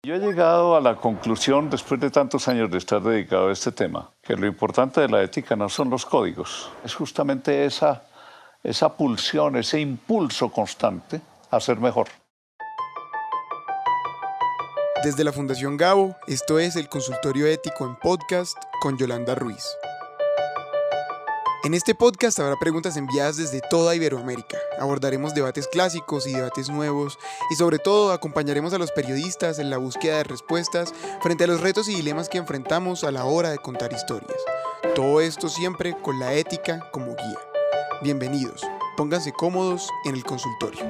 Yo he llegado a la conclusión, después de tantos años de estar dedicado a este tema, que lo importante de la ética no son los códigos, es justamente esa pulsión, ese impulso constante a ser mejor. Desde la Fundación Gabo, esto es el Consultorio Ético en Podcast con Yolanda Ruiz. En este podcast habrá preguntas enviadas desde toda Iberoamérica. Abordaremos debates clásicos y debates nuevos y sobre todo acompañaremos a los periodistas en la búsqueda de respuestas frente a los retos y dilemas que enfrentamos a la hora de contar historias. Todo esto siempre con la ética como guía. Bienvenidos, pónganse cómodos en el consultorio.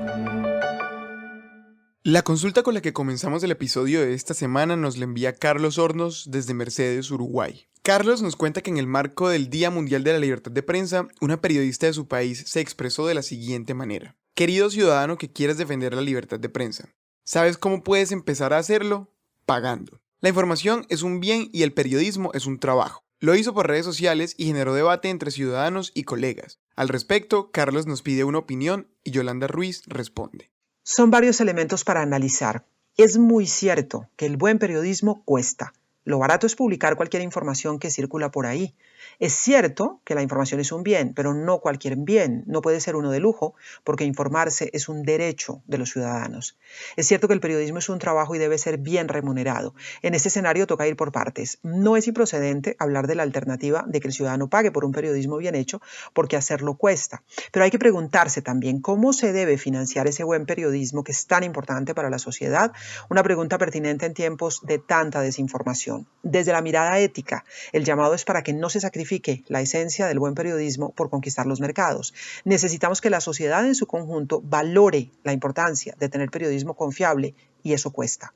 La consulta con la que comenzamos el episodio de esta semana nos la envía Carlos Hornos desde Mercedes, Uruguay. Carlos nos cuenta que en el marco del Día Mundial de la Libertad de Prensa, una periodista de su país se expresó de la siguiente manera: querido ciudadano que quieres defender la libertad de prensa, ¿sabes cómo puedes empezar a hacerlo? Pagando. La información es un bien y el periodismo es un trabajo. Lo hizo por redes sociales y generó debate entre ciudadanos y colegas. Al respecto, Carlos nos pide una opinión y Yolanda Ruiz responde. Son varios elementos para analizar. Es muy cierto que el buen periodismo cuesta. Lo barato es publicar cualquier información que circula por ahí. Es cierto que la información es un bien, pero no cualquier bien. No puede ser uno de lujo, porque informarse es un derecho de los ciudadanos. Es cierto que el periodismo es un trabajo y debe ser bien remunerado. En este escenario toca ir por partes. No es improcedente hablar de la alternativa de que el ciudadano pague por un periodismo bien hecho, porque hacerlo cuesta. Pero hay que preguntarse también cómo se debe financiar ese buen periodismo que es tan importante para la sociedad. Una pregunta pertinente en tiempos de tanta desinformación. Desde la mirada ética, el llamado es para que no se sacrifique la esencia del buen periodismo por conquistar los mercados. Necesitamos que la sociedad en su conjunto valore la importancia de tener periodismo confiable y eso cuesta.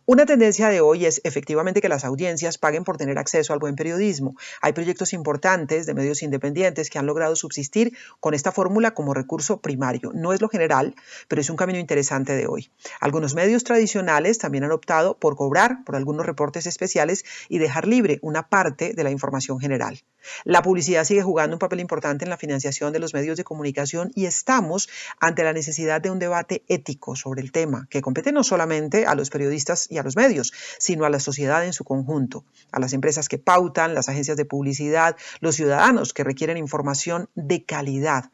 Una tendencia de hoy es efectivamente que las audiencias paguen por tener acceso al buen periodismo. Hay proyectos importantes de medios independientes que han logrado subsistir con esta fórmula como recurso primario. No es lo general, pero es un camino interesante de hoy. Algunos medios tradicionales también han optado por cobrar por algunos reportes especiales y dejar libre una parte de la información general. La publicidad sigue jugando un papel importante en la financiación de los medios de comunicación y estamos ante la necesidad de un debate ético sobre el tema, que compete no solamente a los periodistas y a los medios, sino a la sociedad en su conjunto, a las empresas que pautan, las agencias de publicidad, los ciudadanos que requieren información de calidad.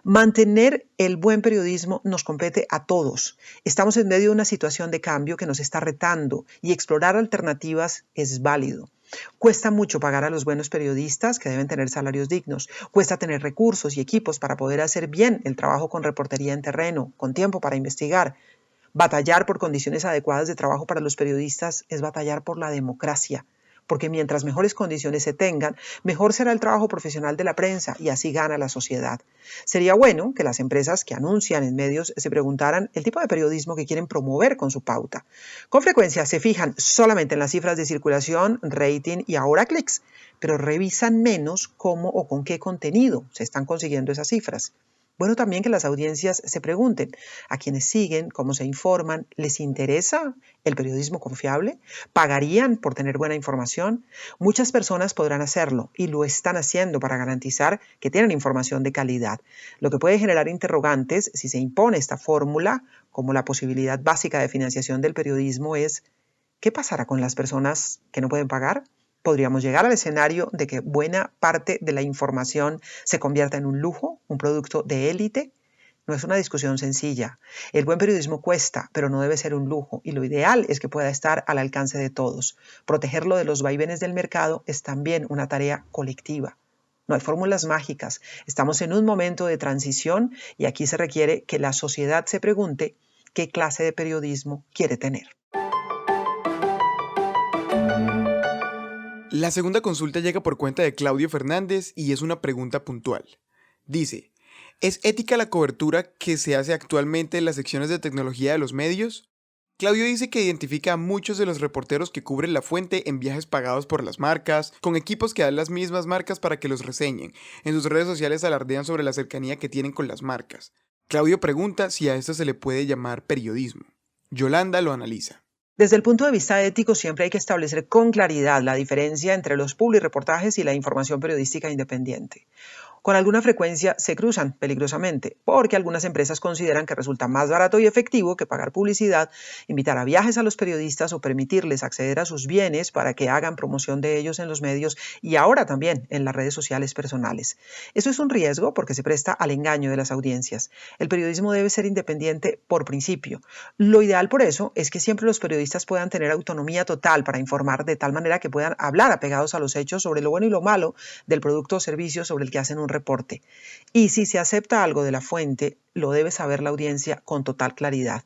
Mantener el buen periodismo nos compete a todos. Estamos en medio de una situación de cambio que nos está retando y explorar alternativas es válido. Cuesta mucho pagar a los buenos periodistas que deben tener salarios dignos. Cuesta tener recursos y equipos para poder hacer bien el trabajo con reportería en terreno, con tiempo para investigar. Batallar por condiciones adecuadas de trabajo para los periodistas es batallar por la democracia, porque mientras mejores condiciones se tengan, mejor será el trabajo profesional de la prensa y así gana la sociedad. Sería bueno que las empresas que anuncian en medios se preguntaran el tipo de periodismo que quieren promover con su pauta. Con frecuencia se fijan solamente en las cifras de circulación, rating y ahora clics, pero revisan menos cómo o con qué contenido se están consiguiendo esas cifras. Bueno, también que las audiencias se pregunten a quienes siguen, cómo se informan, ¿les interesa el periodismo confiable? ¿Pagarían por tener buena información? Muchas personas podrán hacerlo y lo están haciendo para garantizar que tienen información de calidad. Lo que puede generar interrogantes si se impone esta fórmula como la posibilidad básica de financiación del periodismo es ¿qué pasará con las personas que no pueden pagar? Podríamos llegar al escenario de que buena parte de la información se convierta en un lujo, un producto de élite. No es una discusión sencilla. El buen periodismo cuesta, pero no debe ser un lujo, y lo ideal es que pueda estar al alcance de todos. Protegerlo de los vaivenes del mercado es también una tarea colectiva. No hay fórmulas mágicas. Estamos en un momento de transición y aquí se requiere que la sociedad se pregunte qué clase de periodismo quiere tener. La segunda consulta llega por cuenta de Claudio Fernández y es una pregunta puntual. Dice, ¿es ética la cobertura que se hace actualmente en las secciones de tecnología de los medios? Claudio dice que identifica a muchos de los reporteros que cubren la fuente en viajes pagados por las marcas, con equipos que dan las mismas marcas para que los reseñen. En sus redes sociales alardean sobre la cercanía que tienen con las marcas. Claudio pregunta si a esto se le puede llamar periodismo. Yolanda lo analiza. Desde el punto de vista ético, siempre hay que establecer con claridad la diferencia entre los publireportajes y la información periodística independiente. Con alguna frecuencia se cruzan peligrosamente, porque algunas empresas consideran que resulta más barato y efectivo que pagar publicidad, invitar a viajes a los periodistas o permitirles acceder a sus bienes para que hagan promoción de ellos en los medios y ahora también en las redes sociales personales. Eso es un riesgo porque se presta al engaño de las audiencias. El periodismo debe ser independiente por principio. Lo ideal por eso es que siempre los periodistas puedan tener autonomía total para informar de tal manera que puedan hablar apegados a los hechos sobre lo bueno y lo malo del producto o servicio sobre el que hacen un reporte. Y si se acepta algo de la fuente, lo debe saber la audiencia con total claridad.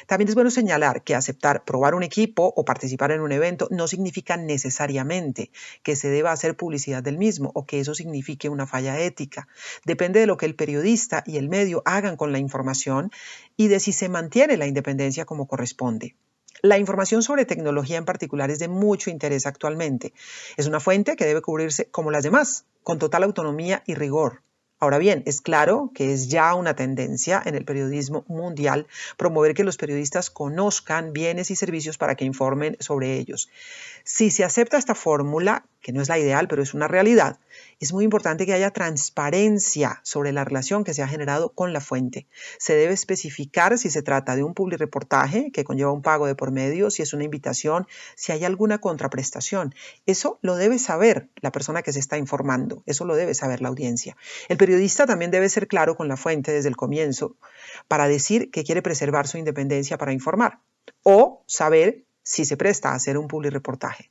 También es bueno señalar que aceptar probar un equipo o participar en un evento no significa necesariamente que se deba hacer publicidad del mismo o que eso signifique una falla ética. Depende de lo que el periodista y el medio hagan con la información y de si se mantiene la independencia como corresponde. La información sobre tecnología en particular es de mucho interés actualmente. Es una fuente que debe cubrirse como las demás, con total autonomía y rigor. Ahora bien, es claro que es ya una tendencia en el periodismo mundial promover que los periodistas conozcan bienes y servicios para que informen sobre ellos. Si se acepta esta fórmula, que no es la ideal, pero es una realidad, es muy importante que haya transparencia sobre la relación que se ha generado con la fuente. Se debe especificar si se trata de un publireportaje que conlleva un pago de por medio, si es una invitación, si hay alguna contraprestación. Eso lo debe saber la persona que se está informando, eso lo debe saber la audiencia. El periodista también debe ser claro con la fuente desde el comienzo para decir que quiere preservar su independencia para informar o saber si se presta a hacer un publireportaje.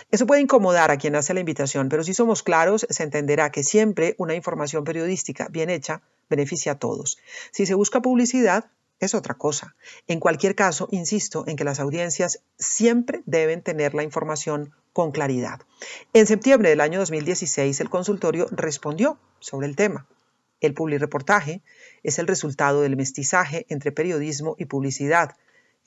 Eso puede incomodar a quien hace la invitación, pero si somos claros, se entenderá que siempre una información periodística bien hecha beneficia a todos. Si se busca publicidad, es otra cosa. En cualquier caso, insisto en que las audiencias siempre deben tener la información con claridad. En septiembre del año 2016, el consultorio respondió sobre el tema. El publireportaje es el resultado del mestizaje entre periodismo y publicidad,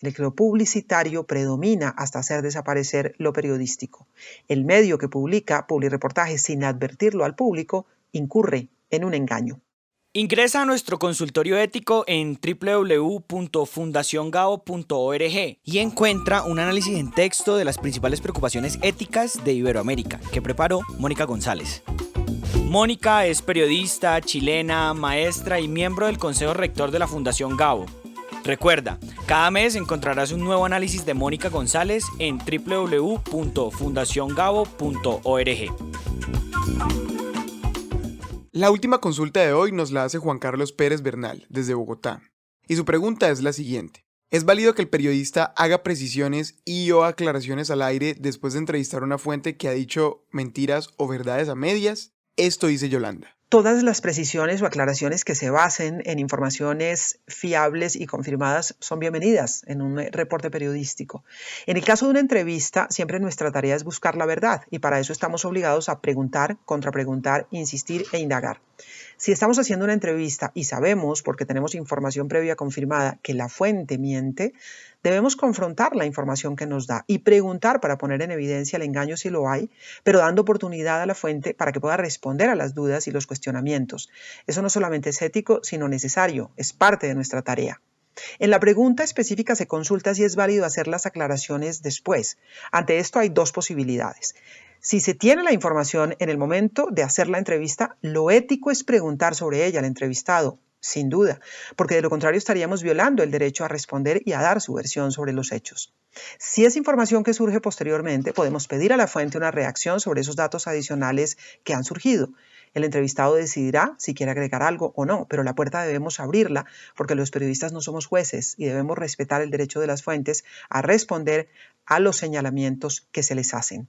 en el que lo publicitario predomina hasta hacer desaparecer lo periodístico. El medio que publica publireportajes sin advertirlo al público incurre en un engaño. Ingresa a nuestro consultorio ético en www.fundaciongao.org y encuentra un análisis en texto de las principales preocupaciones éticas de Iberoamérica que preparó Mónica González. Mónica es periodista, chilena, maestra y miembro del Consejo Rector de la Fundación Gao. Recuerda, cada mes encontrarás un nuevo análisis de Mónica González en www.fundaciongao.org. La última consulta de hoy nos la hace Juan Carlos Pérez Bernal, desde Bogotá. Y su pregunta es la siguiente. ¿Es válido que el periodista haga precisiones y/o aclaraciones al aire después de entrevistar a una fuente que ha dicho mentiras o verdades a medias? Esto dice Yolanda. Todas las precisiones o aclaraciones que se basen en informaciones fiables y confirmadas son bienvenidas en un reporte periodístico. En el caso de una entrevista, siempre nuestra tarea es buscar la verdad y para eso estamos obligados a preguntar, contrapreguntar, insistir e indagar. Si estamos haciendo una entrevista y sabemos, porque tenemos información previa confirmada, que la fuente miente, debemos confrontar la información que nos da y preguntar para poner en evidencia el engaño si lo hay, pero dando oportunidad a la fuente para que pueda responder a las dudas y los cuestionamientos. Eso no solamente es ético, sino necesario, es parte de nuestra tarea. En la pregunta específica se consulta si es válido hacer las aclaraciones después. Ante esto hay dos posibilidades. Si se tiene la información en el momento de hacer la entrevista, lo ético es preguntar sobre ella al entrevistado, sin duda, porque de lo contrario estaríamos violando el derecho a responder y a dar su versión sobre los hechos. Si es información que surge posteriormente, podemos pedir a la fuente una reacción sobre esos datos adicionales que han surgido. El entrevistado decidirá si quiere agregar algo o no, pero la puerta debemos abrirla porque los periodistas no somos jueces y debemos respetar el derecho de las fuentes a responder a los señalamientos que se les hacen.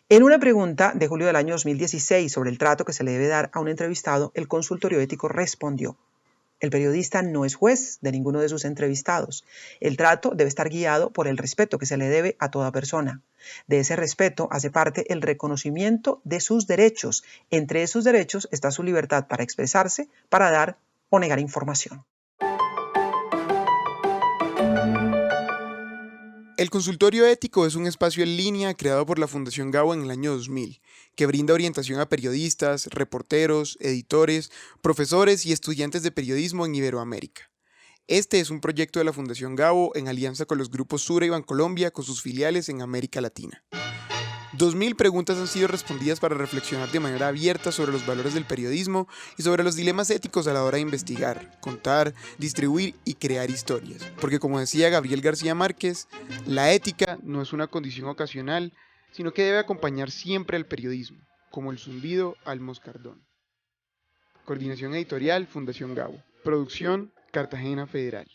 En una pregunta de julio del año 2016 sobre el trato que se le debe dar a un entrevistado, el consultorio ético respondió: el periodista no es juez de ninguno de sus entrevistados. El trato debe estar guiado por el respeto que se le debe a toda persona. De ese respeto hace parte el reconocimiento de sus derechos. Entre esos derechos está su libertad para expresarse, para dar o negar información. El consultorio ético es un espacio en línea creado por la Fundación Gao en el año 2000, que brinda orientación a periodistas, reporteros, editores, profesores y estudiantes de periodismo en Iberoamérica. Este es un proyecto de la Fundación Gao en alianza con los grupos Sura y Bancolombia con sus filiales en América Latina. 2000 preguntas han sido respondidas para reflexionar de manera abierta sobre los valores del periodismo y sobre los dilemas éticos a la hora de investigar, contar, distribuir y crear historias. Porque como decía Gabriel García Márquez, la ética no es una condición ocasional, sino que debe acompañar siempre al periodismo, como el zumbido al moscardón. Coordinación editorial, Fundación Gabo. Producción, Cartagena Federal.